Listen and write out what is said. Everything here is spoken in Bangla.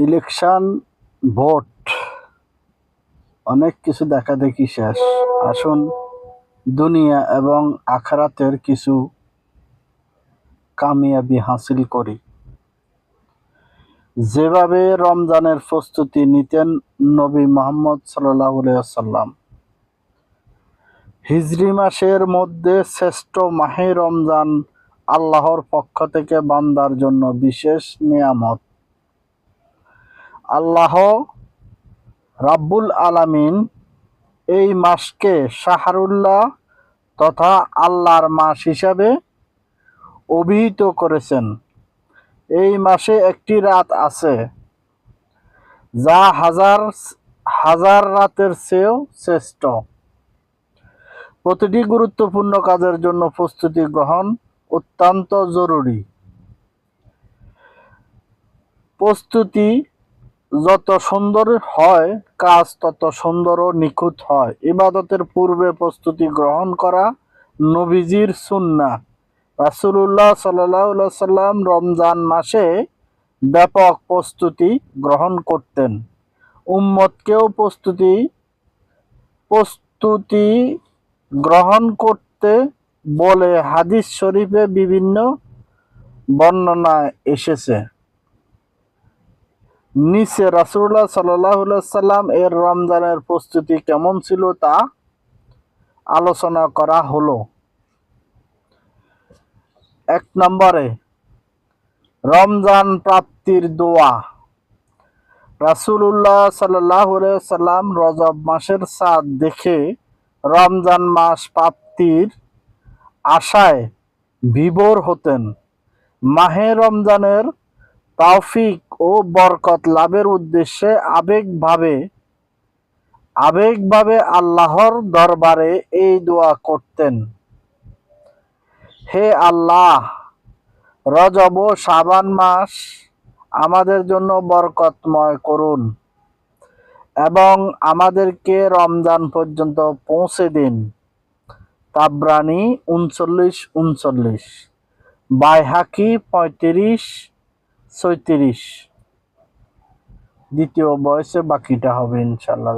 ইলেকশন, ভোট, অনেক কিছু দেখাদেখি শেষ। আসুন দুনিয়া এবং আখিরাতের কিছু কামিয়াবি হাসিল করি। যেভাবে রমজানের প্রস্তুতি নিতেন নবী মুহাম্মদ সাল্লাল্লাহু আলাইহি ওয়াসাল্লাম। হিজরি মাসের মধ্যে শ্রেষ্ঠ মাহে রমজান আল্লাহর পক্ষ থেকে বান্দার জন্য বিশেষ নিয়ামত। আল্লাহ রাব্বুল আলামিন এই মাসকে শাহরুল্লাহ তথা আল্লাহর মাস হিসাবে অভিহিত করেছেন। এই মাসে একটি রাত আছে যা হাজার হাজার রাতের চেয়েও শ্রেষ্ঠ। প্রতিটি গুরুত্বপূর্ণ কাজের জন্য প্রস্তুতি গ্রহণ অত্যন্ত জরুরি। প্রস্তুতি যত সুন্দর হয়, কাজ তত সুন্দর ও নিখুঁত হয়। ইবাদতের পূর্বে প্রস্তুতি গ্রহণ করা নবীজির সুন্নাহ। রাসূলুল্লাহ সাল্লাল্লাহু আলাইহি ওয়াসাল্লাম রমজান মাসে ব্যাপক প্রস্তুতি গ্রহণ করতেন। উম্মতকেও প্রস্তুতি গ্রহণ করতে বলে হাদিস শরীফে বিভিন্ন বর্ণনায় এসেছে। নিচে রাসূলুল্লাহ সাল্লাল্লাহু আলাইহি ওয়াসাল্লাম এর রমজানের প্রস্তুতি কেমন ছিল তা আলোচনা করা হলো। ১ নম্বরে, রমজান প্রাপ্তির দোয়া। রাসূলুল্লাহ সাল্লাল্লাহু আলাইহি ওয়াসাল্লাম রজব মাসের চাঁদ দেখে রমজান মাস প্রাপ্তির আশায় বিভোর হতেন। মাহে রমজানের তৌফিক ও বরকত লাভের উদ্দেশ্যে আবেগভাবে আল্লাহর দরবারে এই দোয়া করতেন: হে আল্লাহ, রজব ও শাবান মাস আমাদের জন্য বরকতময় করুন এবং আমাদেরকে রমজান পর্যন্ত পৌঁছে দিন। তাবরানী 39-39, বাইহাকি 35-36। দ্বিতীয় বয়সে বাকিটা হবে ইনশাআল্লাহ।